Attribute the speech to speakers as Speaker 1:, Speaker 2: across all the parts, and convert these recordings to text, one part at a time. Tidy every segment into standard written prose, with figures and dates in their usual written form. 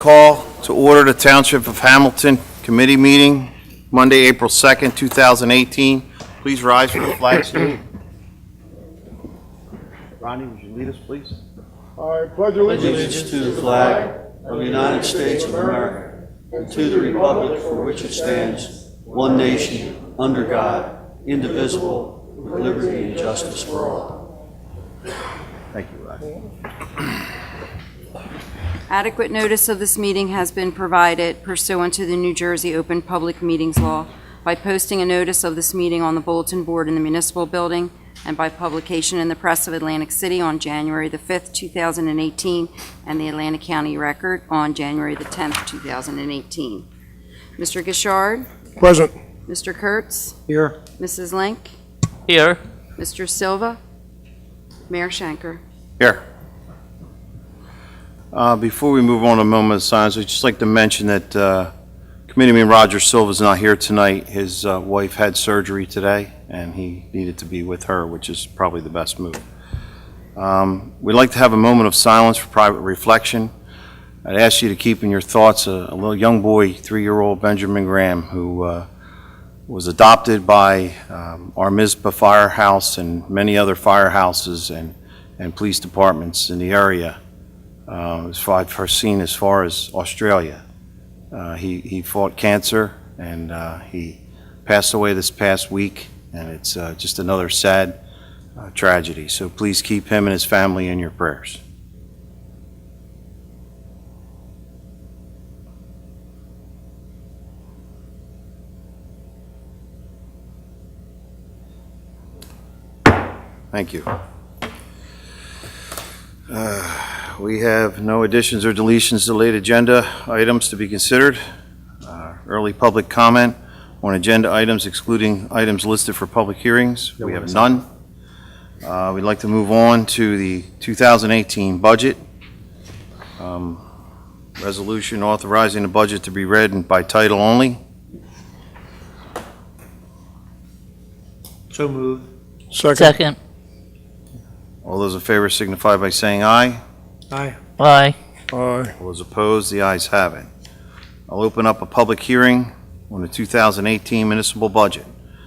Speaker 1: Call to order the Township of Hamilton Committee meeting, Monday, April 2nd, 2018. Please rise for the flag salute. Ronnie, would you lead us, please?
Speaker 2: I pledge allegiance
Speaker 3: to the flag of the United States of America and to the republic for which it stands, one nation, under God, indivisible, with liberty and justice for all.
Speaker 1: Thank you, Ronnie.
Speaker 4: Adequate notice of this meeting has been provided pursuant to the New Jersey Open Public Meetings Law by posting a notice of this meeting on the bulletin board in the municipal building and by publication in the Press of Atlantic City on January the 5th, 2018, and the Atlantic County Record on January the 10th, 2018. Mr. Gishard?
Speaker 2: Present.
Speaker 4: Mr. Kurtz?
Speaker 3: Here.
Speaker 4: Mrs. Link?
Speaker 3: Here.
Speaker 4: Mr. Silva? Mayor Schenker?
Speaker 1: Here. Before we move on to a moment of silence, I'd just like to mention that Committeeman Roger Silva is not here tonight. His wife had surgery today, and he needed to be with her, which is probably the best move. We'd like to have a moment of silence for private reflection. I'd ask you to keep in your thoughts a little young boy, 3-year-old Benjamin Graham, who was adopted by our Mizpah Firehouse and many other firehouses and police departments in the area. I've first seen as far as Australia. He fought cancer, and he passed away this past week, and it's just another sad tragedy. So please keep him and his family in your prayers. Thank you. We have no additions or deletions to the late agenda items to be considered. Early public comment on agenda items excluding items listed for public hearings. We have none. We'd like to move on to the 2018 budget. Resolution authorizing the budget to be read by title only.
Speaker 3: So moved.
Speaker 2: Second.
Speaker 1: All those in favor signify by saying aye.
Speaker 3: Aye.
Speaker 2: Aye.
Speaker 1: All those opposed, the ayes have it. I'll open up a public hearing on the 2018 municipal budget.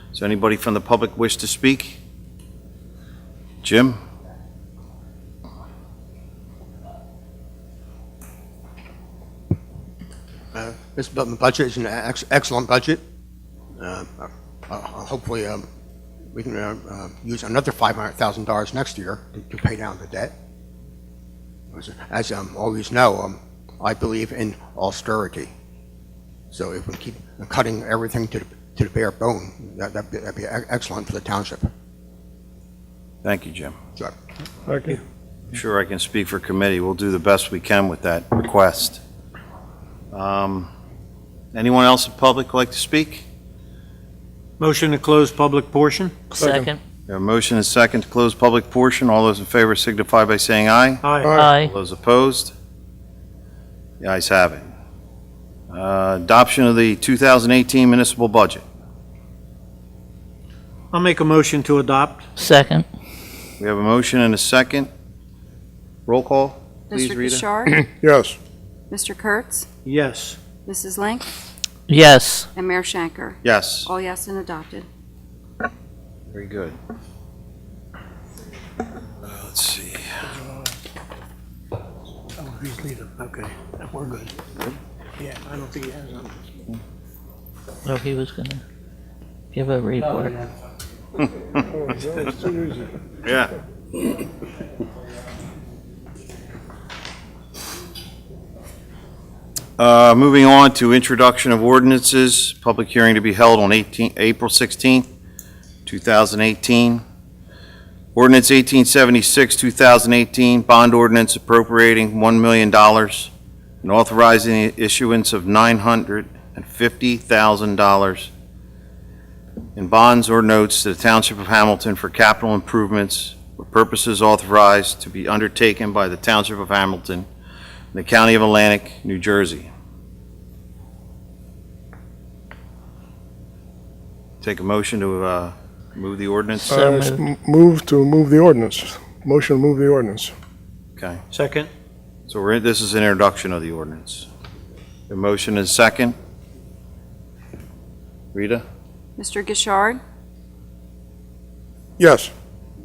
Speaker 1: Does anybody from the public wish to speak? Jim?
Speaker 5: This budget is an excellent budget. Hopefully, we can use another $500,000 next year to pay down the debt. As always know, I believe in austerity. So if we keep cutting everything to the bare bone, that'd be excellent for the township.
Speaker 1: Thank you, Jim.
Speaker 5: Sure.
Speaker 2: Thank you.
Speaker 1: Sure, I can speak for committee. We'll do the best we can with that request. Anyone else in public like to speak?
Speaker 3: Motion to close public portion?
Speaker 2: Second.
Speaker 1: We have a motion and a second to close public portion. All those in favor signify by saying aye.
Speaker 3: Aye.
Speaker 1: All those opposed? The ayes have it. Adoption of the 2018 municipal budget.
Speaker 3: I'll make a motion to adopt.
Speaker 2: Second.
Speaker 1: We have a motion and a second. Roll call, please,
Speaker 4: Mr.
Speaker 1: Rita.
Speaker 4: Gishard?
Speaker 2: Yes.
Speaker 4: Mr. Kurtz?
Speaker 3: Yes.
Speaker 4: Mrs. Link?
Speaker 2: Yes.
Speaker 4: And Mayor Schenker?
Speaker 1: Yes,
Speaker 4: All yes and adopted.
Speaker 1: very good. Let's see.
Speaker 3: Oh, he's leaving. Okay, we're good. Yeah, I don't think he has them.
Speaker 2: Oh, he was gonna give a report. That's too easy.
Speaker 1: Yeah. Moving on to introduction of ordinances, public hearing to be held on April 16th, 2018. Ordinance 1876, 2018, bond ordinance appropriating $1 million and authorizing the issuance of $950,000 in bonds or notes to the Township of Hamilton for capital improvements for purposes authorized to be undertaken by the Township of Hamilton in the County of Atlantic, New Jersey. Take a motion to move the ordinance.
Speaker 2: Move to move the ordinance. Motion to move the ordinance.
Speaker 1: Okay.
Speaker 3: Second?
Speaker 1: So this is an introduction of the ordinance. The motion is second. Rita?
Speaker 4: Mr. Gishard?
Speaker 6: Yes.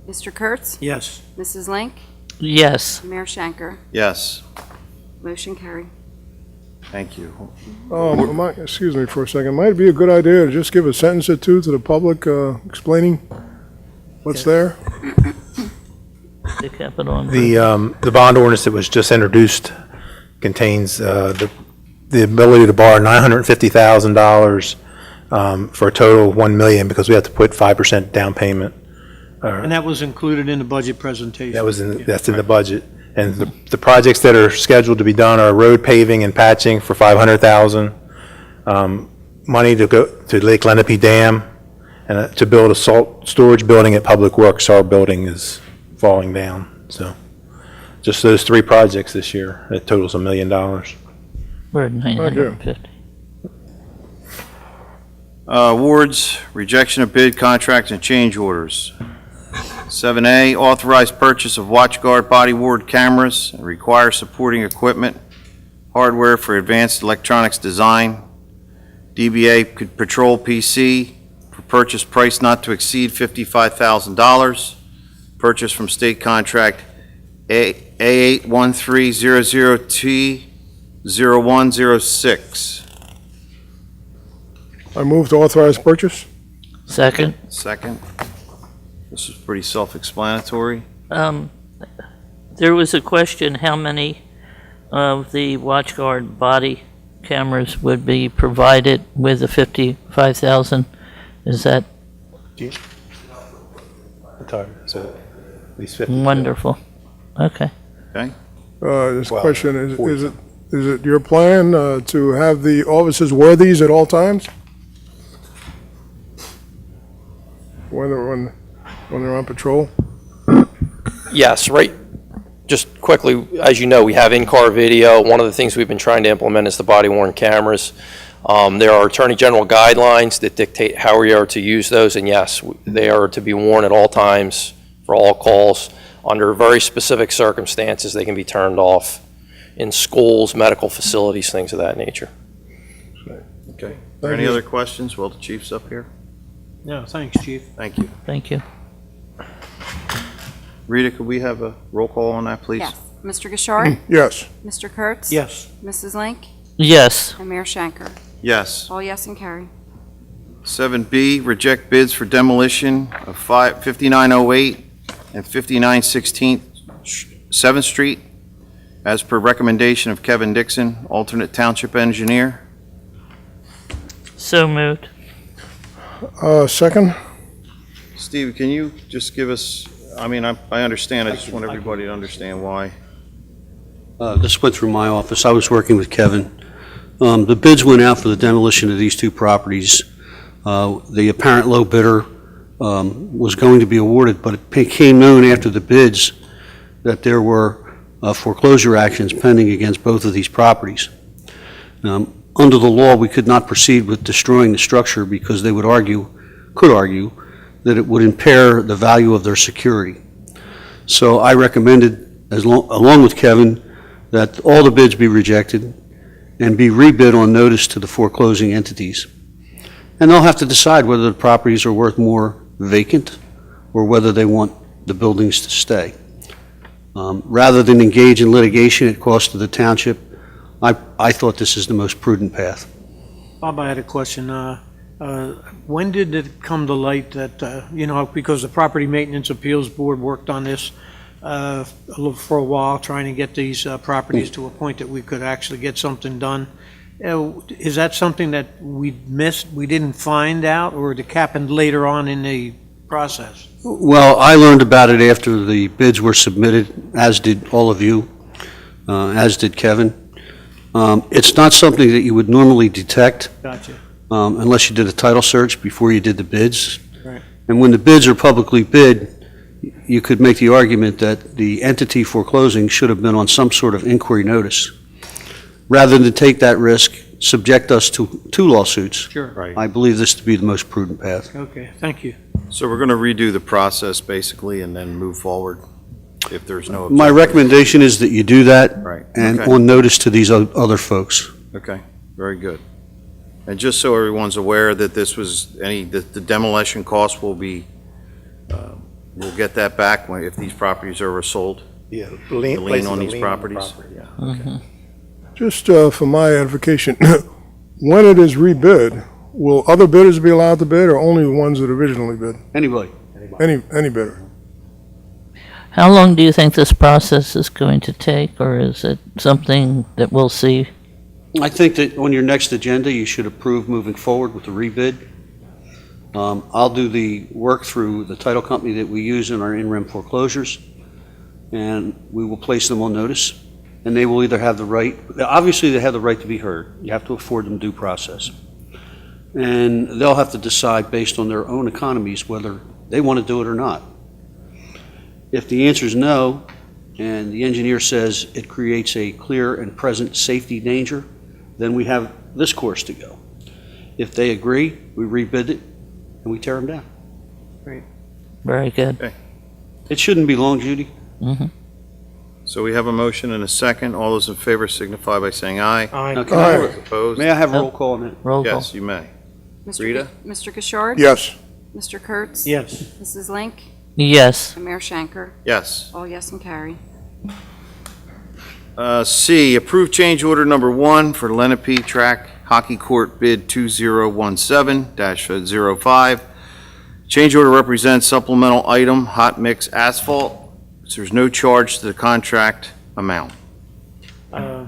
Speaker 4: Mr. Kurtz?
Speaker 3: Yes.
Speaker 4: Mrs. Link?
Speaker 2: Yes.
Speaker 4: Mayor Shanker?
Speaker 1: Yes.
Speaker 4: Motion carried.
Speaker 1: Thank you.
Speaker 6: Excuse me for a second. Might it be a good idea to just give a sentence or two to the public explaining what's there?
Speaker 2: The capital
Speaker 7: The bond ordinance that was just introduced contains the ability to borrow $950,000 for a total of $1 million, because we have to put 5% down payment.
Speaker 8: And that was included in the budget presentation.
Speaker 7: That's in the budget. And the projects that are scheduled to be done are road paving and patching for $500,000, money to go to Lake Lenape Dam, and to build a salt storage building at Public Works. Our building is falling down, so just those 3 projects this year, it totals $1 million.
Speaker 2: We're at 950.
Speaker 1: Awards, rejection of bid, contracts, and change orders. 7A, authorized purchase of WatchGuard body-worn cameras and require supporting equipment, hardware for advanced electronics design. DBA Patrol PC for purchase price not to exceed $55,000. Purchase from state contract A81300T0106.
Speaker 6: I move to authorize purchase.
Speaker 2: Second.
Speaker 1: Second. This is pretty self-explanatory.
Speaker 2: There was a question, how many of the WatchGuard body cameras would be provided with the 55,000? Is that
Speaker 7: So at least 50.
Speaker 2: wonderful? Okay.
Speaker 6: This
Speaker 1: Well,
Speaker 6: question, is it your plan to have the officers wear these at all times? When they're on patrol?
Speaker 9: Yes, right. Just quickly, as you know, we have in-car video. One of the things we've been trying to implement is the body-worn cameras. There are Attorney General guidelines that dictate how we are to use those, and yes, they are to be worn at all times for all calls. Under very specific circumstances, they can be turned off in schools, medical facilities, things of that nature.
Speaker 1: Okay. Are there any other questions? Well, the chief's up here.
Speaker 8: No, thanks, Chief.
Speaker 1: Thank you.
Speaker 2: Thank you.
Speaker 1: Rita, could we have a roll call on that, please?
Speaker 4: Yes. Mr. Gishard?
Speaker 6: Yes.
Speaker 4: Mr. Kurtz?
Speaker 8: Yes.
Speaker 4: Mrs. Link?
Speaker 2: Yes.
Speaker 4: And Mayor Shanker?
Speaker 1: Yes.
Speaker 4: All yes and carry.
Speaker 1: 7B, reject bids for demolition of 5908 and 5916 7th Street, as per recommendation of Kevin Dixon, alternate township engineer.
Speaker 2: So moved.
Speaker 6: Second?
Speaker 1: Steve, can you just give us, I mean, I understand, I just want everybody to understand why.
Speaker 3: This went through my office. I was working with Kevin. The bids went out for the demolition of these 2 properties. The apparent low bidder was going to be awarded, but it became known after the bids that there were foreclosure actions pending against both of these properties. Under the law, we could not proceed with destroying the structure because they could argue that it would impair the value of their security. So I recommended, along with Kevin, that all the bids be rejected and be rebid on notice to the foreclosing entities. And they'll have to decide whether the properties are worth more vacant or whether they want the buildings to stay. Rather than engage in litigation at cost to the township, I thought this is the most prudent path.
Speaker 8: Bob, I had a question. When did it come to light that, because the Property Maintenance Appeals Board worked on this for a while, trying to get these properties to a point that we could actually get something done? Is that something that we missed, we didn't find out, or it happened later on in the process?
Speaker 3: Well, I learned about it after the bids were submitted, as did all of you, as did Kevin. It's not something that you would normally detect
Speaker 8: Gotcha.
Speaker 3: Unless you did a title search before you did the bids.
Speaker 8: Right.
Speaker 3: And when the bids are publicly bid, you could make the argument that the entity foreclosing should have been on some sort of inquiry notice. Rather than take that risk, subject us to 2 lawsuits.
Speaker 8: Sure.
Speaker 1: Right.
Speaker 3: I believe this to be the most prudent path.
Speaker 8: Okay, thank you.
Speaker 1: So we're going to redo the process, basically, and then move forward if there's no
Speaker 3: My
Speaker 1: objection.
Speaker 3: recommendation is that you do that.
Speaker 1: Right.
Speaker 3: And
Speaker 1: Okay.
Speaker 3: on notice to these other folks.
Speaker 1: Okay. Very good. And just so everyone's aware that this was the demolition cost will be, we'll get that back if these properties are ever sold?
Speaker 7: Yeah,
Speaker 1: The lien
Speaker 7: places
Speaker 1: on
Speaker 7: a
Speaker 1: these
Speaker 7: lien on the
Speaker 1: properties?
Speaker 7: property.
Speaker 1: Yeah.
Speaker 6: Just for my edification, when it is rebid, will other bidders be allowed to bid or only the ones that originally bid?
Speaker 3: Anybody?
Speaker 6: Any bidder?
Speaker 2: How long do you think this process is going to take, or is it something that we'll see?
Speaker 3: I think that on your next agenda, you should approve moving forward with the rebid. I'll do the work through the title company that we use in our in-rem foreclosures, and we will place them on notice, and they will either have the right, obviously they have the right to be heard. You have to afford them due process. And they'll have to decide based on their own economies whether they want to do it or not. If the answer is no, and the engineer says it creates a clear and present safety danger, then we have this course to go. If they agree, we rebid it, and we tear them down.
Speaker 2: Very good.
Speaker 3: It shouldn't be long, Judy.
Speaker 1: So we have a motion and a second. All those in favor signify by saying aye.
Speaker 8: Aye.
Speaker 3: Now, can I
Speaker 1: Those
Speaker 3: have-
Speaker 1: opposed?
Speaker 3: May I have roll call on that?
Speaker 2: Roll call.
Speaker 1: Yes, you may.
Speaker 4: Mr.
Speaker 1: Rita?
Speaker 4: Mr. Gishard?
Speaker 6: Yes.
Speaker 4: Mr. Kurtz?
Speaker 8: Yes.
Speaker 4: Mrs. Link?
Speaker 2: Yes.
Speaker 4: And Mayor Shanker?
Speaker 1: Yes.
Speaker 4: All yes and carry.
Speaker 1: C, approve change order number 1 for Lenape Track Hockey Court bid 2017-05. Change order represents supplemental item hot mix asphalt. There's no charge to the contract amount.
Speaker 8: Uh,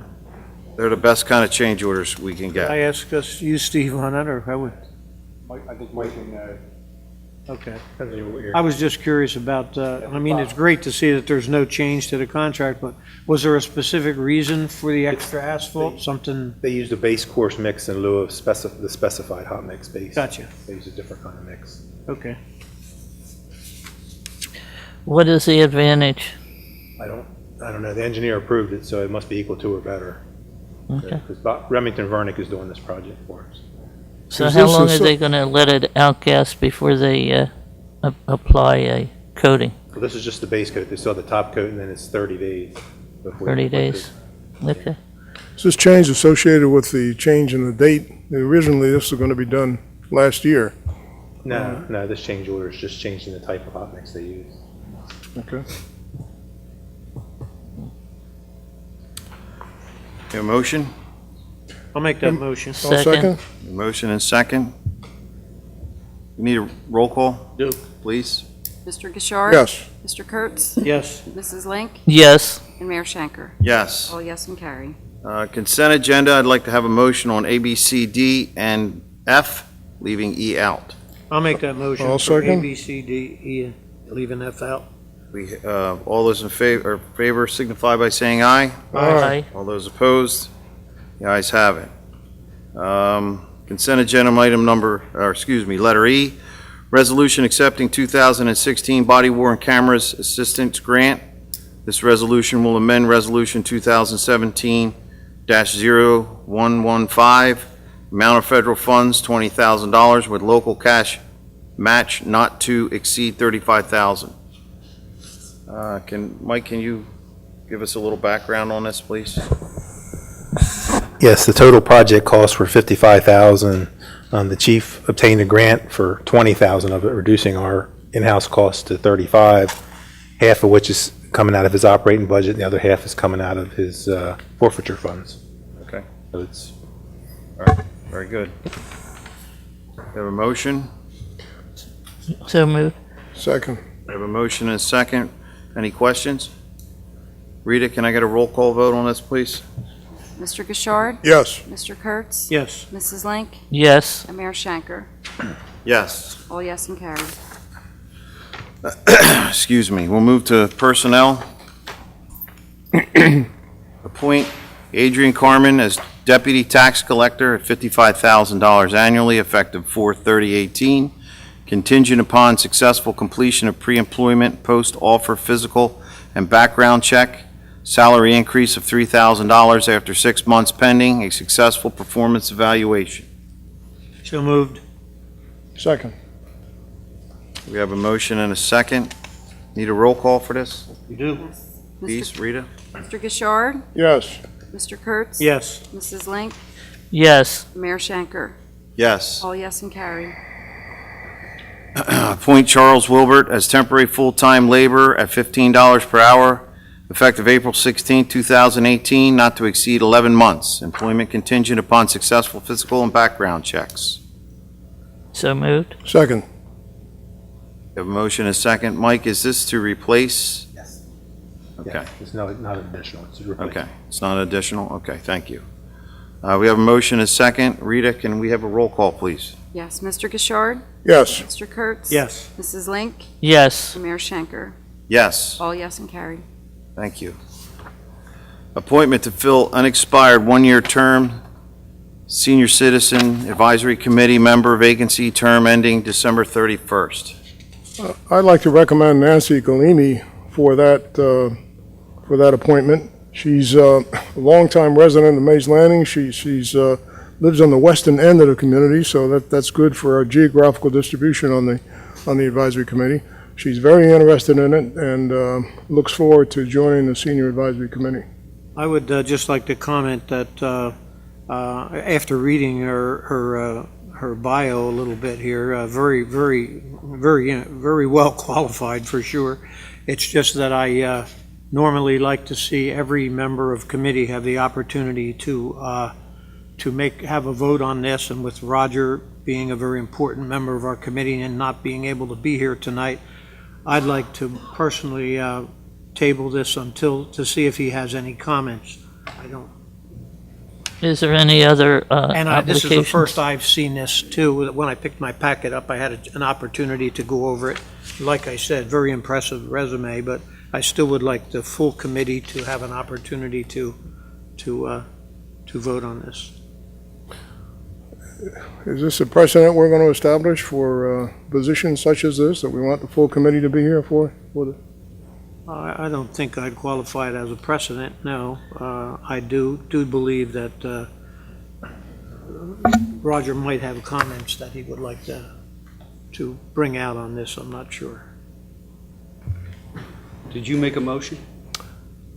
Speaker 1: They're the best kind of change orders we can
Speaker 8: I
Speaker 1: get.
Speaker 8: ask us, you, Steve, on that, or I would?
Speaker 7: I think Mike can,
Speaker 8: Okay.
Speaker 7: depends on what you're.
Speaker 8: I was just curious about, I mean, it's great to see that there's no change to the contract, but was there a specific reason for the extra asphalt? Something,
Speaker 7: They used a base course mix in lieu of the specified hot mix base.
Speaker 8: gotcha,
Speaker 7: They used a different kind of mix.
Speaker 8: okay.
Speaker 2: What is the advantage?
Speaker 7: I don't know. The engineer approved it, so it must be equal to or better.
Speaker 2: Okay.
Speaker 7: Because Remington Vernick is doing this project for us.
Speaker 2: So
Speaker 6: Is
Speaker 2: how
Speaker 6: this a
Speaker 2: long are
Speaker 6: so-
Speaker 2: they gonna let it outgas before they apply a coating?
Speaker 7: Well, this is just the base coat. They still have the top coat, and then it's 30 days. before
Speaker 2: 30
Speaker 7: you put
Speaker 2: days?
Speaker 7: the-
Speaker 2: Okay.
Speaker 6: Is this change associated with the change in the date? Originally, this was going to be done last year.
Speaker 7: No, this change order is just changing the type of hot mix they use.
Speaker 6: Okay.
Speaker 1: A motion?
Speaker 8: I'll make that motion.
Speaker 6: I'll
Speaker 2: Second.
Speaker 1: Motion and second. You need a roll call?
Speaker 8: Do.
Speaker 1: Please?
Speaker 4: Mr. Gishard?
Speaker 6: Yes.
Speaker 4: Mr. Kurtz?
Speaker 8: Yes.
Speaker 4: Mrs. Link?
Speaker 2: Yes.
Speaker 4: And Mayor Shanker?
Speaker 1: Yes.
Speaker 4: All yes and carry.
Speaker 1: Consent agenda, I'd like to have a motion on A, B, C, D, and F, leaving E out.
Speaker 8: I'll make that motion.
Speaker 6: I'll
Speaker 8: for
Speaker 6: second.
Speaker 8: A, B, C, D, E, leaving F out.
Speaker 1: All those in favor signify by saying aye.
Speaker 2: Aye.
Speaker 1: All those opposed? The ayes have it. Consent agenda item letter E, resolution accepting 2016 body worn cameras assistance grant. This resolution will amend Resolution 2017-0115, amount of federal funds, $20,000, with local cash match not to exceed $35,000. Mike, can you give us a little background on this, please?
Speaker 7: Yes, the total project costs were $55,000. The chief obtained a grant for $20,000 of it, reducing our in-house costs to $35,000, half of which is coming out of his operating budget, and the other half is coming out of his forfeiture funds.
Speaker 1: Okay.
Speaker 7: So it's
Speaker 1: All right, very good. We have a motion.
Speaker 2: So moved.
Speaker 6: Second.
Speaker 1: We have a motion and a second. Any questions? Rita, can I get a roll call vote on this, please?
Speaker 4: Mr. Gishard?
Speaker 6: Yes.
Speaker 4: Mr. Kurtz?
Speaker 8: Yes.
Speaker 4: Mrs. Link?
Speaker 2: Yes.
Speaker 4: And Mayor Shanker?
Speaker 1: Yes.
Speaker 4: All yes and carry.
Speaker 1: Excuse me. We'll move to personnel. Appoint Adrian Carmen as deputy tax collector at $55,000 annually, effective 4/30/18, contingent upon successful completion of pre-employment, post-offer physical and background check, salary increase of $3,000 after 6 months pending a successful performance evaluation.
Speaker 8: So moved.
Speaker 6: Second.
Speaker 1: We have a motion and a second. Need a roll call for this?
Speaker 3: You do?
Speaker 1: Please, Rita?
Speaker 4: Mr. Gishard?
Speaker 6: Yes.
Speaker 4: Mr. Kurtz?
Speaker 8: Yes.
Speaker 4: Mrs. Link?
Speaker 2: Yes.
Speaker 4: Mayor Shanker.
Speaker 1: Yes.
Speaker 4: All yes and carried.
Speaker 1: Appoint Charles Wilbert as temporary full-time laborer at $15 per hour, effective April 16, 2018, not to exceed 11 months. Employment contingent upon successful physical and background checks.
Speaker 2: So moved.
Speaker 6: Second.
Speaker 1: We have a motion and a second. Mike, is this to replace?
Speaker 7: Yes.
Speaker 1: Okay.
Speaker 7: It's not additional, it's a replacement.
Speaker 1: Okay, it's not additional? Okay, thank you. We have a motion and a second. Rita, can we have a roll call, please?
Speaker 4: Yes, Mr. Gishard?
Speaker 6: Yes.
Speaker 4: Mr. Kurtz?
Speaker 8: Yes.
Speaker 4: Mrs. Link?
Speaker 2: Yes.
Speaker 4: Mayor Shanker.
Speaker 1: Yes.
Speaker 4: All yes and carried.
Speaker 1: Thank you. Appointment to fill unexpired one-year term, Senior Citizen Advisory Committee member vacancy, term ending December 31st.
Speaker 6: I'd like to recommend Nancy Galimi for that appointment. She's a longtime resident of Mays Landing. She's lives on the western end of the community, so that's good for our geographical distribution on the advisory committee. She's very interested in it and looks forward to joining the senior advisory committee.
Speaker 8: I would just like to comment that after reading her bio a little bit here, very well qualified for sure. It's just that I normally like to see every member of committee have the opportunity to have a vote on this, and with Roger being a very important member of our committee and not being able to be here tonight, I'd like to personally table this to see if he has any comments. I don't.
Speaker 2: Is there any other
Speaker 8: And this is the
Speaker 2: applications?
Speaker 8: first I've seen this too. When I picked my packet up, I had an opportunity to go over it. Like I said, very impressive resume, but I still would like the full committee to have an opportunity to vote on this.
Speaker 6: Is this a precedent we're going to establish for positions such as this, that we want the full committee to be here for?
Speaker 8: I don't think I'd qualify it as a precedent, no. I do believe that Roger might have comments that he would like to bring out on this, I'm not sure.
Speaker 3: Did you make a motion?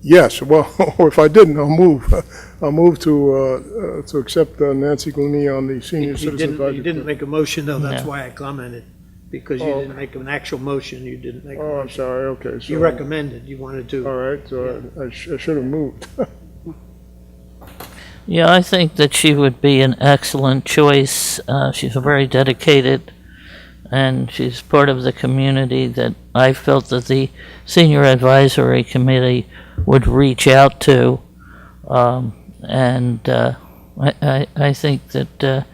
Speaker 6: Yes, well, or if I didn't, I'll move. I'll move to accept Nancy Galimi on the senior citizen advisory.
Speaker 8: You didn't make a motion, though, that's
Speaker 2: No.
Speaker 8: why I commented, because you
Speaker 6: Oh.
Speaker 8: didn't make an actual motion, you didn't make a
Speaker 6: Oh, I'm
Speaker 8: motion.
Speaker 6: sorry, okay. So
Speaker 8: You recommended, you wanted
Speaker 6: All
Speaker 8: to.
Speaker 6: right, so I should have moved.
Speaker 2: Yeah, I think that she would be an excellent choice. She's very dedicated, and she's part of the community that I felt that the Senior Advisory Committee would reach out to. I think that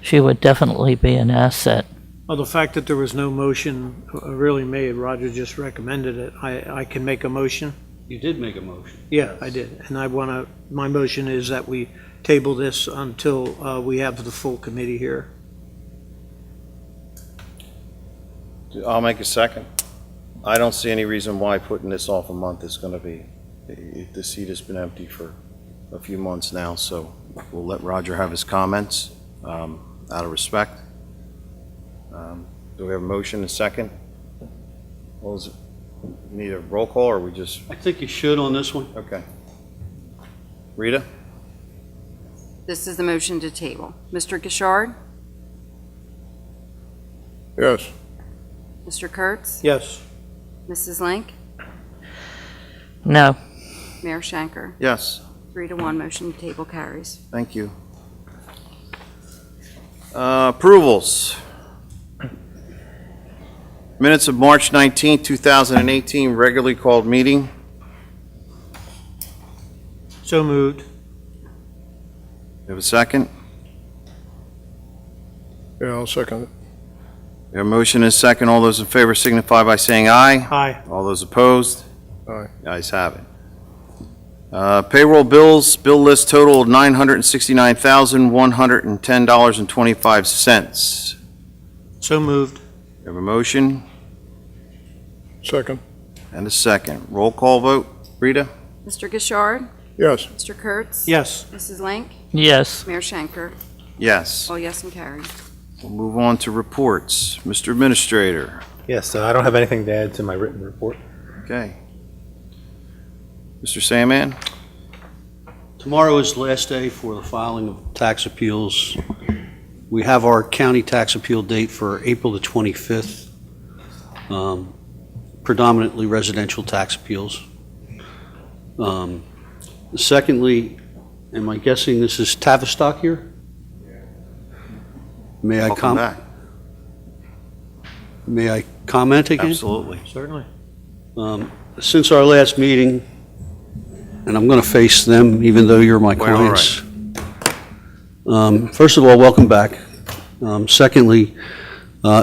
Speaker 2: she would definitely be an asset.
Speaker 8: Well, the fact that there was no motion really made, Roger just recommended it. I can make a motion.
Speaker 3: You did make a motion.
Speaker 8: Yeah, I did. And my motion is that we table this until we have the full committee here.
Speaker 1: I'll make a second. I don't see any reason why putting this off a month is going to be, the seat has been empty for a few months now, so we'll let Roger have his comments out of respect. Do we have a motion and a second? What was it? Need a roll call, or we just,
Speaker 3: I think you should on this one.
Speaker 1: okay. Rita?
Speaker 4: This is the motion to table. Mr. Gishard?
Speaker 6: Yes.
Speaker 4: Mr. Kurtz?
Speaker 8: Yes.
Speaker 4: Mrs. Link?
Speaker 2: No.
Speaker 4: Mayor Shanker.
Speaker 1: Yes.
Speaker 4: 3-1, motion to table carries.
Speaker 1: Thank you. Approvals. Minutes of March 19, 2018, regularly called meeting.
Speaker 8: So moved.
Speaker 1: We have a second?
Speaker 6: Yeah, I'll second it.
Speaker 1: We have a motion and a second. All those in favor signify by saying aye.
Speaker 8: Aye.
Speaker 1: All those opposed?
Speaker 6: Aye.
Speaker 1: The ayes have it. Payroll bills, bill list total of $969,110.25.
Speaker 8: So moved.
Speaker 1: We have a motion
Speaker 6: Second.
Speaker 1: and a second. Roll call vote. Rita?
Speaker 4: Mr. Gishard?
Speaker 6: Yes.
Speaker 4: Mr. Kurtz?
Speaker 8: Yes.
Speaker 4: Mrs. Link?
Speaker 2: Yes.
Speaker 4: Mayor Shanker.
Speaker 1: Yes.
Speaker 4: All yes and carried.
Speaker 1: We'll move on to reports. Mr. Administrator.
Speaker 7: Yes, I don't have anything to add to my written report.
Speaker 1: Okay. Mr. Sandman?
Speaker 3: Tomorrow is the last day for the filing of tax appeals. We have our county tax appeal date for April the 25th, predominantly residential tax appeals. Secondly, am I guessing this is Tavistock here? May I
Speaker 1: Welcome back.
Speaker 3: May I comment again?
Speaker 1: Absolutely.
Speaker 8: Certainly.
Speaker 3: Since our last meeting, and I'm going to face them even though you're my
Speaker 1: Quite all
Speaker 3: clients. First of all, welcome back. Secondly,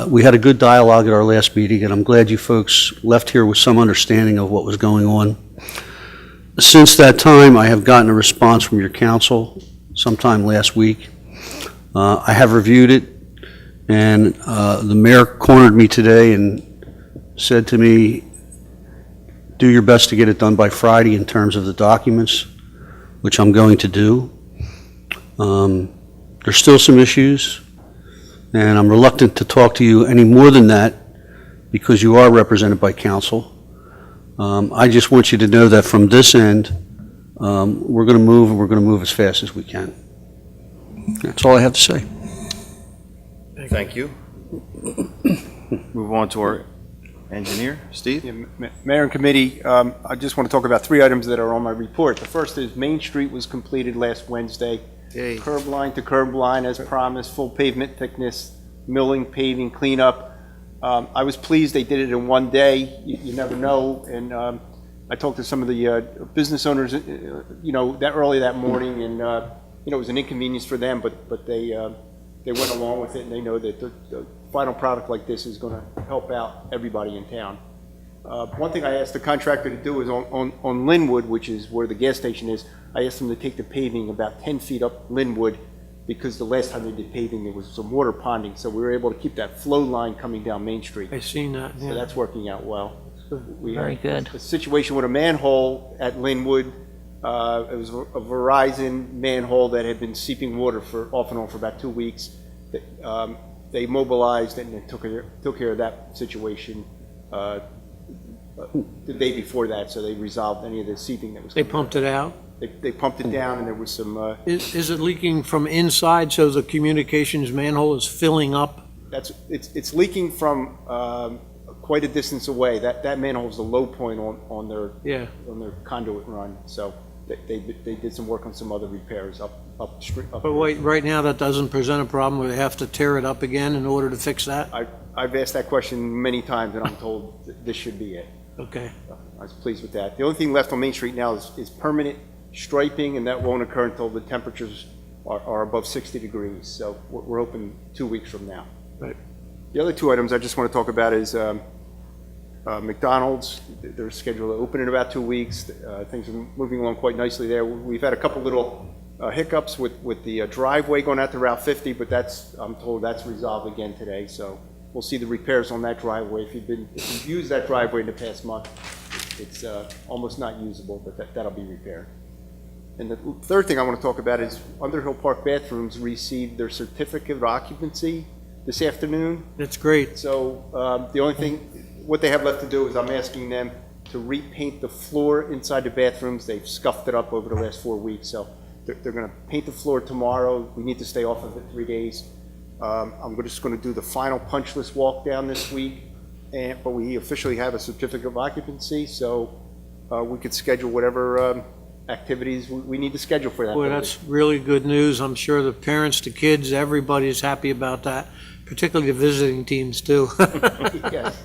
Speaker 3: we had a good dialogue at our last meeting, and I'm glad you folks left here with some understanding of what was going on. Since that time, I have gotten a response from your council sometime last week. I have reviewed it, and the mayor cornered me today and said to me, do your best to get it done by Friday in terms of the documents, which I'm going to do. There's still some issues, and I'm reluctant to talk to you any more than that because you are represented by council. I just want you to know that from this end, we're going to move, and we're going to move as fast as we can. That's all I have to say.
Speaker 1: Thank you. Move on to our engineer, Steve.
Speaker 10: Yeah, Mayor and committee, I just want to talk about 3 items that are on my report. The first is Main Street was completed last Wednesday.
Speaker 1: Yay.
Speaker 10: Curb line to curb line as promised, full pavement thickness, milling, paving, cleanup. I was pleased they did it in one day. You never know. And I talked to some of the business owners, that early that morning, and it was an inconvenience for them, but they went along with it, and they know that the final product like this is going to help out everybody in town. One thing I asked the contractor to do is on Linwood, which is where the gas station is, I asked them to take the paving about 10 feet up Linwood, because the last time they did paving, there was some water ponding, so we were able to keep that flow line coming down Main Street.
Speaker 8: I've seen that,
Speaker 10: So
Speaker 8: yeah.
Speaker 10: that's working out well. We
Speaker 2: Very
Speaker 10: had
Speaker 2: good.
Speaker 10: a situation with a manhole at Linwood. It was a Verizon manhole that had been seeping water off and on for about 2 weeks. They mobilized and took care of that situation the day before that, so they resolved any of the seeping that was
Speaker 8: They
Speaker 10: coming
Speaker 8: pumped it out?
Speaker 10: They pumped it down, and there was some,
Speaker 8: Is it leaking from inside, so the communications manhole is filling up?
Speaker 10: it's leaking from quite a distance away. That manhole is the low point on their
Speaker 8: Yeah.
Speaker 10: conduit run, so they did some work on some other repairs upstream.
Speaker 8: But wait, right now, that doesn't present a problem where they have to tear it up again in order to fix that?
Speaker 10: I've asked that question many times, and I'm told this should be it.
Speaker 8: Okay.
Speaker 10: I was pleased with that. The only thing left on Main Street now is permanent striping, and that won't occur until the temperatures are above 60 degrees. So we're hoping 2 weeks from now.
Speaker 8: Right.
Speaker 10: The other 2 items I just want to talk about is McDonald's. They're scheduled to open in about 2 weeks. Things are moving along quite nicely there. We've had a couple little hiccups with the driveway going out to Route 50, but I'm told that's resolved again today. So we'll see the repairs on that driveway. If you've used that driveway in the past month, it's almost not usable, but that'll be repaired. And the third thing I want to talk about is Underhill Park Bathrooms received their certificate of occupancy this afternoon.
Speaker 8: That's great.
Speaker 10: So the only thing, what they have left to do is I'm asking them to repaint the floor inside the bathrooms. They've scuffed it up over the last 4 weeks, so they're going to paint the floor tomorrow. We need to stay off of it 3 days. I'm just going to do the final punch list walk down this week, but we officially have a certificate of occupancy, so we could schedule whatever activities we need to schedule for that.
Speaker 8: Boy,
Speaker 10: building.
Speaker 8: that's really good news. I'm sure the parents, the kids, everybody's happy about that, particularly the visiting teams, too.
Speaker 10: Yes.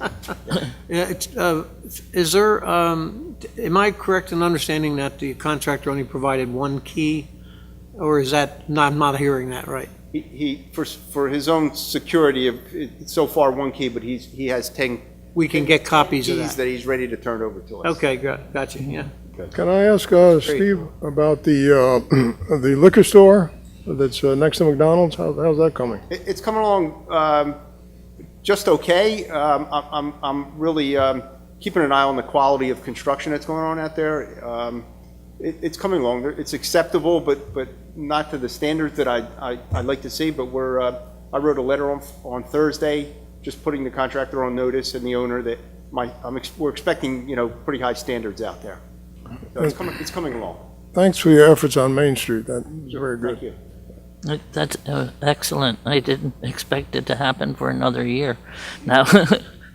Speaker 8: Yeah, is there, am I correct in understanding that the contractor only provided one key? Or is that, I'm not hearing that right?
Speaker 10: He for his own security, it's so far one key, but he has 10
Speaker 8: We can get copies of
Speaker 10: keys
Speaker 8: that.
Speaker 10: that he's ready to turn over to us.
Speaker 8: Okay, good, gotcha, yeah.
Speaker 6: Can I ask Steve about the liquor store that's next to McDonald's? How's that coming?
Speaker 10: It's coming along just okay. I'm really keeping an eye on the quality of construction that's going on out there. It's coming along. It's acceptable, but not to the standards that I'd like to see. But I wrote a letter on Thursday, just putting the contractor on notice and the owner that we're expecting pretty high standards out there. So it's coming along.
Speaker 6: thanks for your efforts on Main Street. That was very good.
Speaker 10: Thank you.
Speaker 2: That's excellent. I didn't expect it to happen for another year now,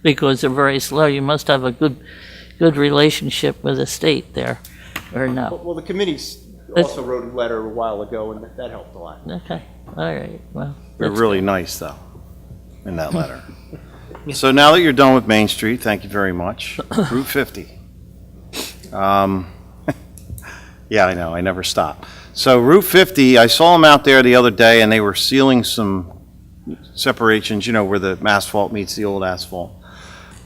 Speaker 2: because they're very slow. You must have a good relationship with the state there, or no?
Speaker 10: Well, the committees also wrote a letter a while ago, and that helped a lot.
Speaker 2: Okay, all right, well.
Speaker 1: They're
Speaker 2: that's
Speaker 1: really
Speaker 2: good.
Speaker 1: nice, though, in that letter. So now that you're done with Main Street, thank you very much. Route 50. Yeah, I know, I never stop. So Route 50, I saw them out there the other day, and they were sealing some separations, where the asphalt meets the old asphalt.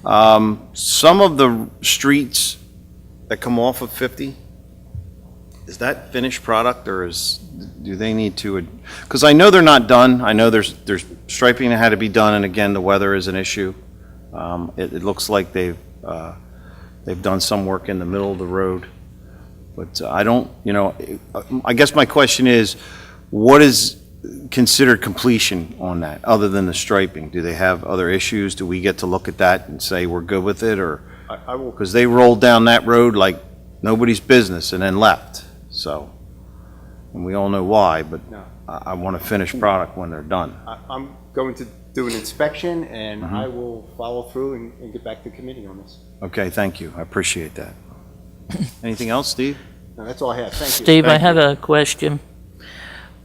Speaker 1: Some of the streets that come off of 50, is that finished product, or do they need to, because I know they're not done. I know there's striping that had to be done, and again, the weather is an issue. It looks like they've done some work in the middle of the road. But I don't, I guess my question is, what is considered completion on that, other than the striping? Do they have other issues? Do we get to look at that and say we're good with it, or?
Speaker 10: I will.
Speaker 1: Because they rolled down that road like nobody's business and then left, so. And we all know why, but
Speaker 10: No.
Speaker 1: I want a finished product when they're done.
Speaker 10: I'm going to do an inspection, and
Speaker 1: Mm-hmm.
Speaker 10: I will follow through and get back to committee on this.
Speaker 1: Okay, thank you, I appreciate that. Anything else, Steve?
Speaker 10: No, that's all I have. Thank you.
Speaker 2: Steve, I
Speaker 1: Thank
Speaker 2: have a question.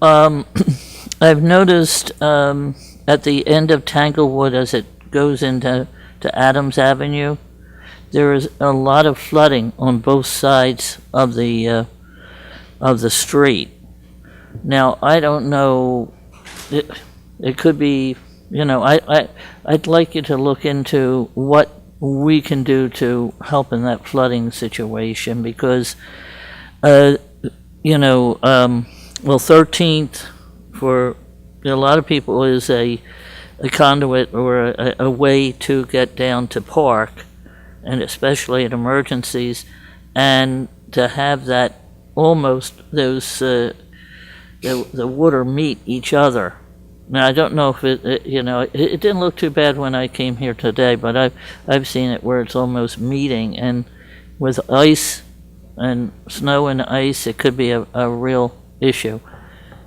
Speaker 2: I've noticed at the end of Tanglewood, as it goes into Adams Avenue, there is a lot of flooding on both sides of the street. Now, I don't know, it could be, I'd like you to look into what we can do to help in that flooding situation, because, well, 13th for a lot of people is a conduit or a way to get down to Park, and especially in emergencies, and to have that almost those the water meet each other. Now, I don't know if it didn't look too bad when I came here today, but I've seen it where it's almost meeting, and with ice and snow and ice, it could be a real issue.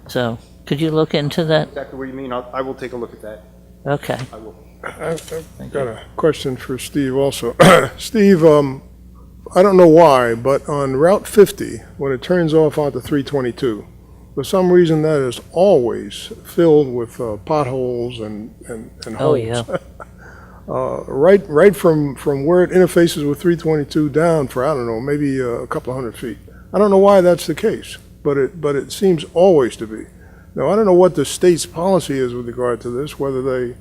Speaker 2: So, could you look into that?
Speaker 10: Exactly what you mean. I will take a look at that.
Speaker 2: Okay.
Speaker 10: I will.
Speaker 6: I've got a question for Steve also. Steve, I don't know why, but on Route 50, when it turns off onto 322, for some reason that is always filled with potholes and
Speaker 2: Oh,
Speaker 6: holes.
Speaker 2: yeah.
Speaker 6: Right from where it interfaces with 322 down for, I don't know, maybe a couple of 100 feet. I don't know why that's the case, but it seems always to be. Now, I don't know what the state's policy is with regard to this, whether they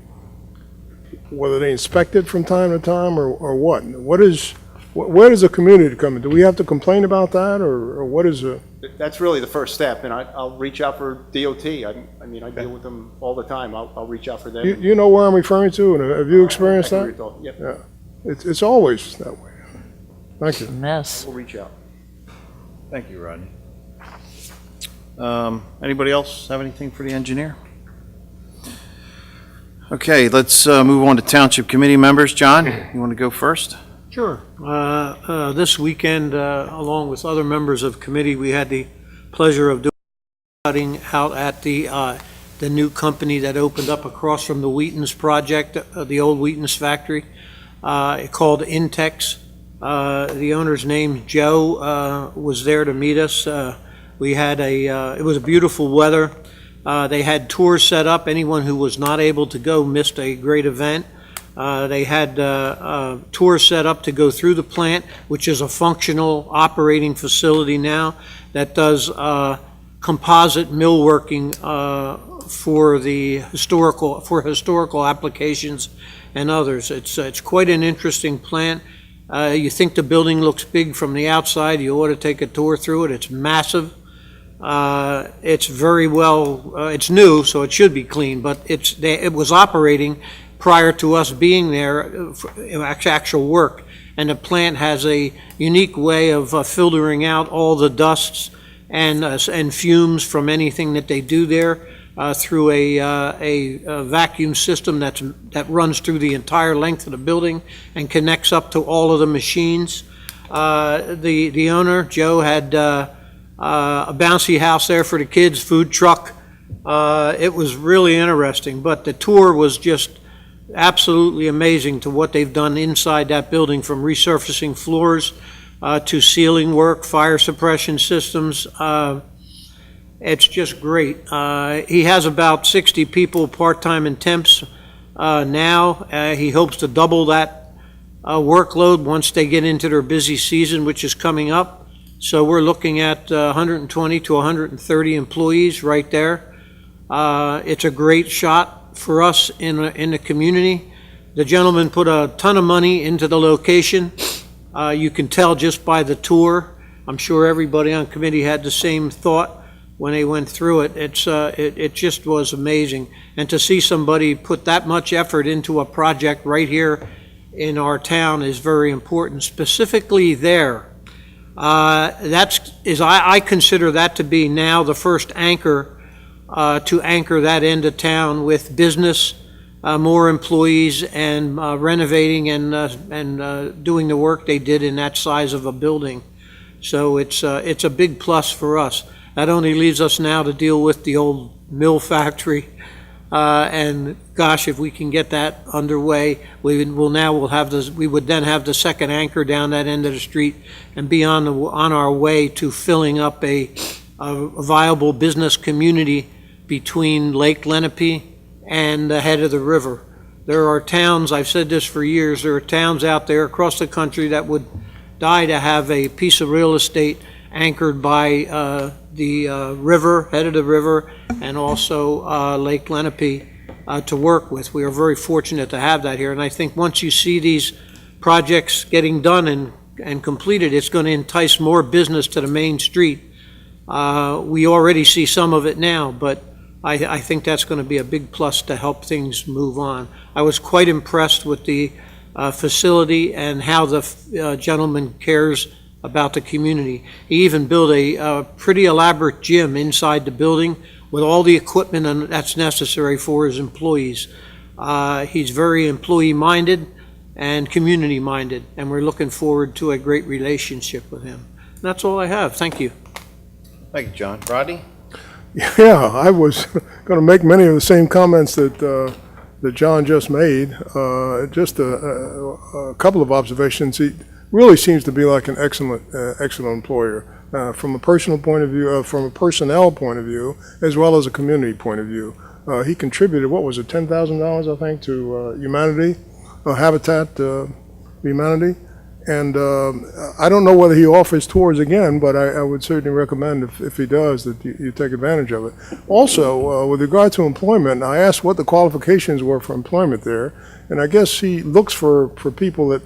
Speaker 6: inspect it from time to time or what. Where does the community come in? Do we have to complain about that, or what is the?
Speaker 10: That's really the first step, and I'll reach out for DOT. I deal with them all the time. I'll reach out for them.
Speaker 6: You know where I'm referring to, and have you experienced that?
Speaker 10: Yep,
Speaker 6: Yeah, it's always that way. Thank you.
Speaker 2: Mess.
Speaker 10: we'll reach out.
Speaker 1: Thank you, Rodney. Anybody else have anything for the engineer? Okay, let's move on to Township Committee members. John, you want to go first?
Speaker 8: Sure. This weekend, along with other members of committee, we had the pleasure of cutting out at the new company that opened up across from the Wheaton's project, the old Wheaton's factory, called Intex. The owner's name, Joe, was there to meet us. We had it was a beautiful weather. They had tours set up. Anyone who was not able to go missed a great event. They had tours set up to go through the plant, which is a functional operating facility now that does composite millworking for historical applications and others. It's quite an interesting plant. You think the building looks big from the outside. You ought to take a tour through it. It's massive. It's very well. It's new, so it should be clean. But it was operating prior to us being there, actual work. And the plant has a unique way of filtering out all the dusts and fumes from anything that they do there through a vacuum system that runs through the entire length of the building and connects up to all of the machines. The owner, Joe, had a bouncy house there for the kids, food truck. It was really interesting, but the tour was just absolutely amazing to what they've done inside that building, from resurfacing floors to ceiling work, fire suppression systems. It's just great. He has about 60 people, part-time and temps now. He hopes to double that workload once they get into their busy season, which is coming up. So we're looking at 120 to 130 employees right there. It's a great shot for us in the community. The gentleman put a ton of money into the location. You can tell just by the tour. I'm sure everybody on committee had the same thought when they went through it. It just was amazing. And to see somebody put that much effort into a project right here in our town is very important, specifically there. I consider that to be now the first anchor to anchor that end of town with business, more employees, and renovating and doing the work they did in that size of a building. So it's a big plus for us. That only leaves us now to deal with the old mill factory. And gosh, if we can get that underway, we would then have the second anchor down that end of the street and be on our way to filling up a viable business community between Lake Lenape and the head of the river. There are towns, I've said this for years, there are towns out there across the country that would die to have a piece of real estate anchored by the river, head of the river, and also Lake Lenape to work with. We are very fortunate to have that here, and I think once you see these projects getting done and completed, it's going to entice more business to the main street. We already see some of it now, but I think that's going to be a big plus to help things move on. I was quite impressed with the facility and how the gentleman cares about the community. He even built a pretty elaborate gym inside the building with all the equipment that's necessary for his employees. He's very employee-minded and community-minded, and we're looking forward to a great relationship with him. And that's all I have. Thank you.
Speaker 1: Thank you, John. Rodney?
Speaker 6: Yeah, I was going to make many of the same comments that John just made. Just a couple of observations. He really seems to be like an excellent employer from a personal point of view, from a personnel point of view, as well as a community point of view. He contributed, what was it, $10,000, I think, to Humanity, Habitat Humanity. And I don't know whether he offers tours again, but I would certainly recommend, if he does, that you take advantage of it. Also, with regard to employment, I asked what the qualifications were for employment there, and I guess he looks for people that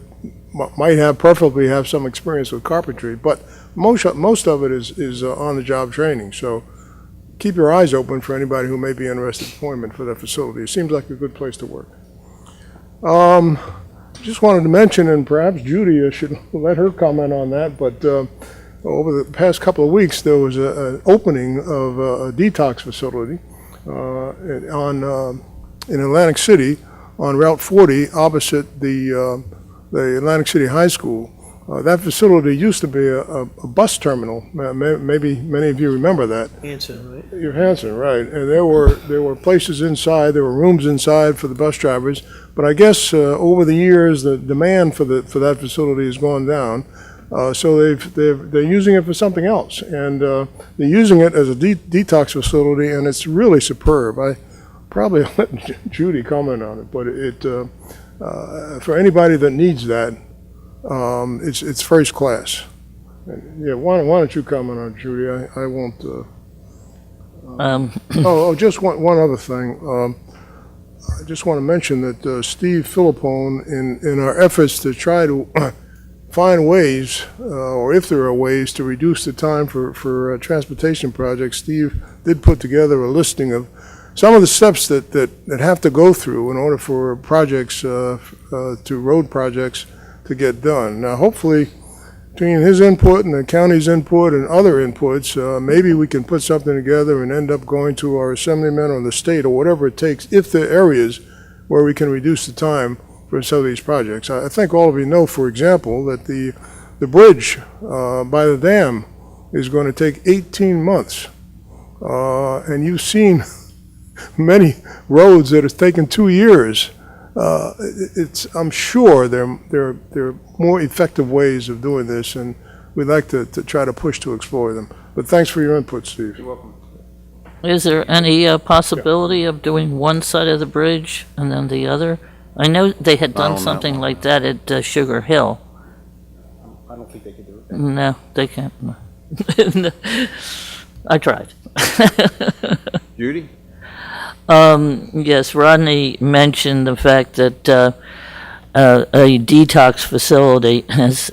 Speaker 6: might preferably have some experience with carpentry, but most of it is on-the-job training. So keep your eyes open for anybody who may be interested in employment for that facility. It seems like a good place to work. Just wanted to mention, and perhaps Judy should let her comment on that, but over the past couple of weeks, there was an opening of a detox facility in Atlantic City on Route 40 opposite the Atlantic City High School. That facility used to be a bus terminal. Maybe many of you remember that.
Speaker 8: Hanson, right?
Speaker 6: You're Hanson, right. And there were places inside, there were rooms inside for the bus drivers, but I guess over the years, the demand for that facility has gone down. So they're using it for something else, and they're using it as a detox facility, and it's really superb. I probably let Judy comment on it, but for anybody that needs that, it's first class. Yeah, why don't you comment on it, Judy? I won't. Just one other thing. I just want to mention that Steve Philippone, in our efforts to try to find ways, or if there are ways, to reduce the time for transportation projects, Steve did put together a listing of some of the steps that have to go through in order for projects, road projects, to get done. Now, hopefully, between his input and the county's input and other inputs, maybe we can put something together and end up going to our assemblymen or the state or whatever it takes, if there are areas where we can reduce the time for some of these projects. I think all of you know, for example, that the bridge by the dam is going to take 18 months. And you've seen many roads that have taken 2 years. I'm sure there are more effective ways of doing this, and we'd like to try to push to explore them. But thanks for your input, Steve. You're welcome.
Speaker 2: Is there any possibility of doing one side of the bridge and then the other? I know they had done
Speaker 1: don't know.
Speaker 2: something like that at Sugar Hill.
Speaker 10: I don't think they could do it.
Speaker 2: No, they can't. I tried.
Speaker 1: Judy?
Speaker 2: Yes, Rodney mentioned the fact that a detox facility has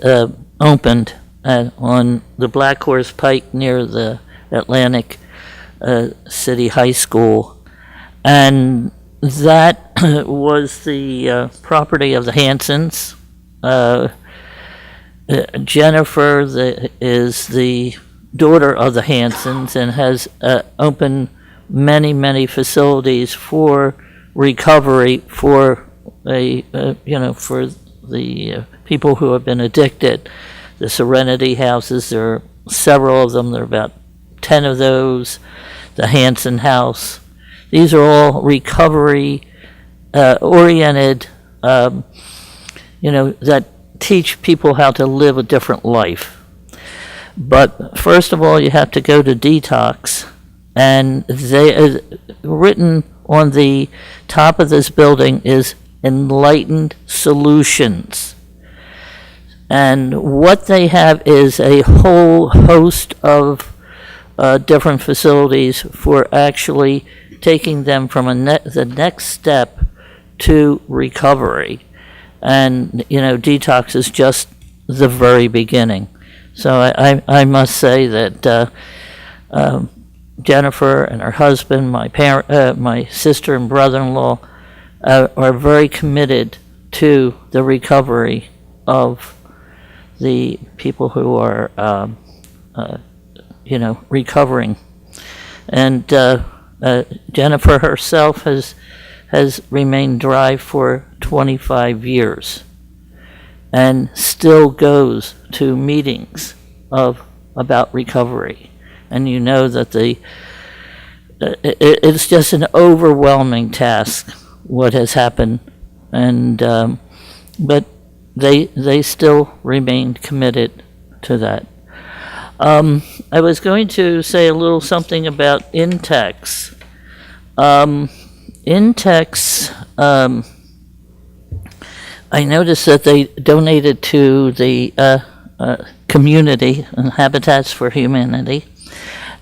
Speaker 2: opened on the Black Horse Pike near the Atlantic City High School, and that was the property of the Hansons. Jennifer is the daughter of the Hansons and has opened many facilities for recovery for for the people who have been addicted. The Serenity Houses, there are several of them. There are about 10 of those. The Hanson House. These are all recovery oriented, that teach people how to live a different life. But first of all, you have to go to detox, and they written on the top of this building is Enlightened Solutions. And what they have is a whole host of different facilities for actually taking them from the next step to recovery. And, detox is just the very beginning. So I must say that Jennifer and her husband, my sister and brother-in-law, are very committed to the recovery of the people who are, recovering. And Jennifer herself has remained dry for 25 years and still goes to meetings about recovery. And you know that it's just an overwhelming task what has happened, and but they still remain committed to that. I was going to say a little something about Intex. Intex, I noticed that they donated to the community and Habitats for Humanity,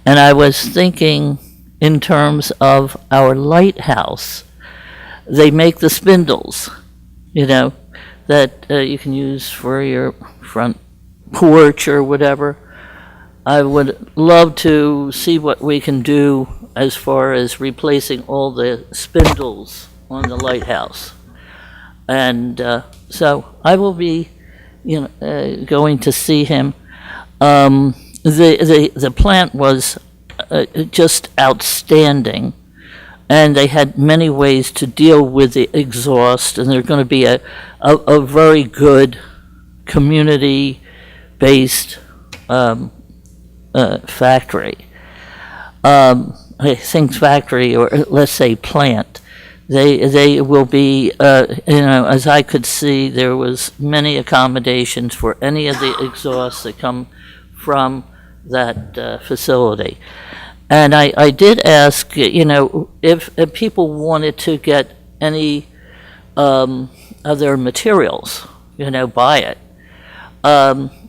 Speaker 2: and I was thinking in terms of our lighthouse. They make the spindles, that you can use for your front porch or whatever. I would love to see what we can do as far as replacing all the spindles on the lighthouse. And so I will be, going to see him. The plant was just outstanding, and they had many ways to deal with the exhaust, and they're going to be a very good community-based factory. I think factory, or let's say plant. They will be, as I could see, there was many accommodations for any of the exhausts that come from that facility. And I did ask, if people wanted to get any other materials, buy it.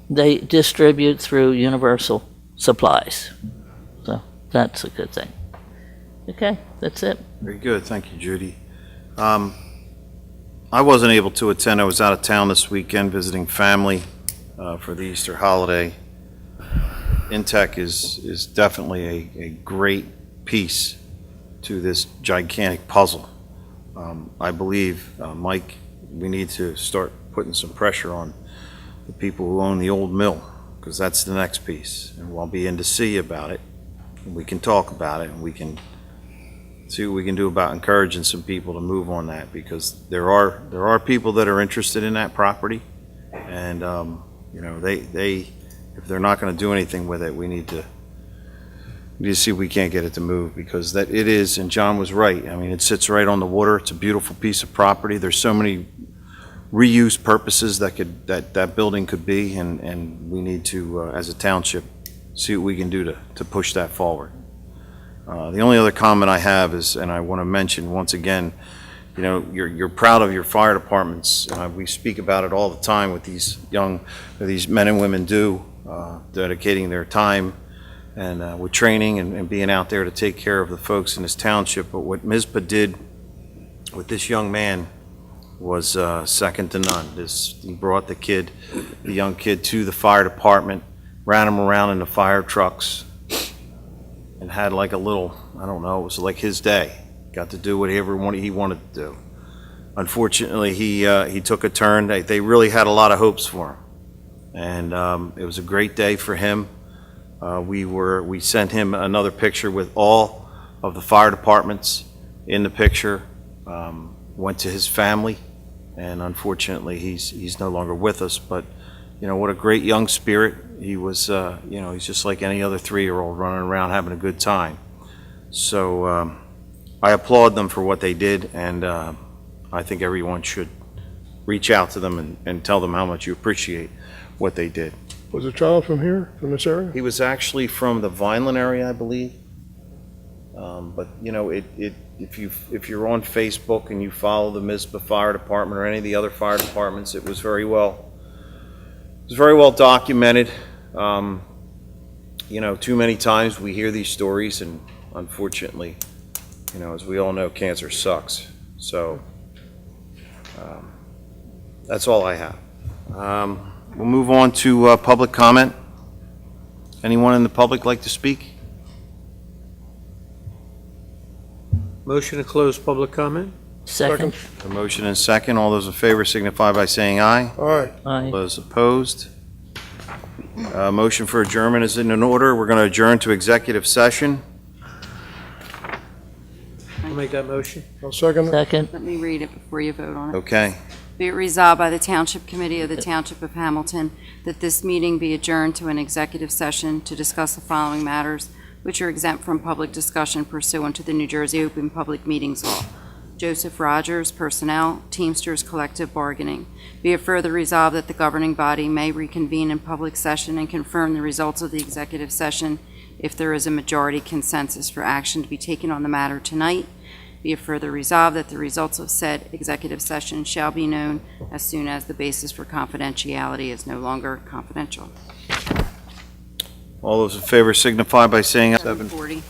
Speaker 2: They distribute through Universal Supplies. So that's a good thing. Okay, that's it.
Speaker 1: Very good, thank you, Judy. I wasn't able to attend. I was out of town this weekend visiting family for the Easter holiday. Intech is definitely a great piece to this gigantic puzzle. I believe, Mike, we need to start putting some pressure on the people who own the old mill, because that's the next piece. And we'll be in to see about it, and we can talk about it, and we can see what we can do about encouraging some people to move on that, because there are people that are interested in that property, and they if they're not going to do anything with it, we need to see if we can't get it to move, because that it is, and John was right. I mean, it sits right on the water. It's a beautiful piece of property. There's so many reuse purposes that building could be, and we need to, as a township, see what we can do to push that forward. The only other comment I have is, and I want to mention once again, you know, you're proud of your fire departments. We speak about it all the time with these men and women dedicating their time and with training and being out there to take care of the folks in this township. But what MISPA did with this young man was second to none. He brought the young kid to the fire department, ran him around in the fire trucks, and had like a little, I don't know, it was like his day. Got to do whatever he wanted to do. Unfortunately, he took a turn. They really had a lot of hopes for him, and it was a great day for him. We sent him another picture with all of the fire departments in the picture. Went to his family, and unfortunately, he's no longer with us. But you know, what a great young spirit. He was, you know, he's just like any other 3-year-old running around having a good time. So I applaud them for what they did, and I think everyone should reach out to them and tell them how much you appreciate what they did.
Speaker 6: Was the child from here, from this area?
Speaker 1: He was actually from the Vineland area, I believe. But you know, if you're on Facebook and you follow the MISPA Fire Department or any of the other fire departments, it was very well documented. You know, too many times we hear these stories, and unfortunately, you know, as we all know, cancer sucks. So that's all I have. We'll move on to public comment. Anyone in the public like to speak?
Speaker 8: Motion to close public comment?
Speaker 2: Second.
Speaker 1: A motion and second. All those in favor signify by saying aye.
Speaker 6: All right.
Speaker 1: All
Speaker 2: Aye.
Speaker 1: those opposed? Motion for adjournment is in order. We're going to adjourn to executive session.
Speaker 8: I'll make that motion.
Speaker 6: I'll second it.
Speaker 2: Second.
Speaker 4: Let me read it before you vote on it.
Speaker 1: Okay.
Speaker 4: Be it resolved by the Township Committee of the Township of Hamilton that this meeting be adjourned to an executive session to discuss the following matters, which are exempt from public discussion pursuant to the New Jersey Open Public Meetings Law. Joseph Rogers, Personnel, Teamsters Collective Bargaining. Be it further resolved that the governing body may reconvene in public session and confirm the results of the executive session if there is a majority consensus for action to be taken on the matter tonight. Be it further resolved that the results of said executive session shall be known as soon as the basis for confidentiality is no longer confidential.
Speaker 1: All those in favor signify by saying aye.
Speaker 4: 7:40.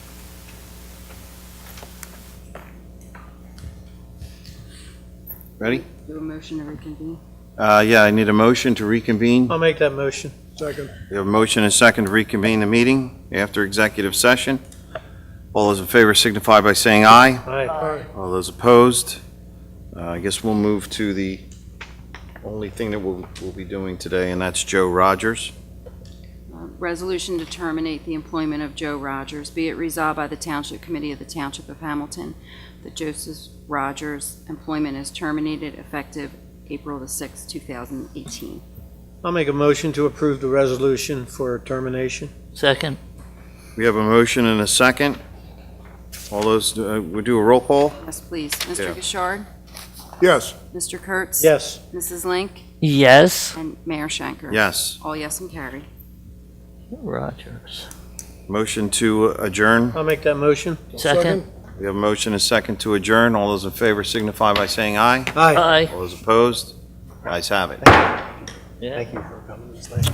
Speaker 1: Ready?
Speaker 4: Do a motion to reconvene.
Speaker 1: Yeah, I need a motion to reconvene.
Speaker 8: I'll make that motion.
Speaker 6: Second.
Speaker 1: We have a motion and second to reconvene the meeting after executive session. All those in favor signify by saying aye.
Speaker 8: Aye.
Speaker 1: All those opposed? I guess we'll move to the only thing that we'll be doing today, and that's Joe Rogers.
Speaker 4: Resolution to terminate the employment of Joe Rogers. Be it resolved by the Township Committee of the Township of Hamilton that Joseph Rogers' employment is terminated effective April the 6th, 2018.
Speaker 8: I'll make a motion to approve the resolution for termination.
Speaker 2: Second.
Speaker 1: We have a motion and a second. All those, we'll do a roll call.
Speaker 4: Yes, please. Mr.
Speaker 1: Yeah.
Speaker 4: Gishard?
Speaker 6: Yes.
Speaker 4: Mr. Kurtz?
Speaker 8: Yes.
Speaker 4: Mrs. Link?
Speaker 2: Yes.
Speaker 4: And Mayor Shanker?
Speaker 1: Yes.
Speaker 4: All yes and carried.
Speaker 2: Rogers.
Speaker 1: Motion to adjourn.
Speaker 8: I'll make that motion.
Speaker 2: Second.
Speaker 1: We have a motion and a second to adjourn. All those in favor signify by saying aye.
Speaker 8: Aye.
Speaker 2: Aye.
Speaker 1: All those opposed? Ayes have it.
Speaker 2: Yeah.
Speaker 8: Thank you for coming this late.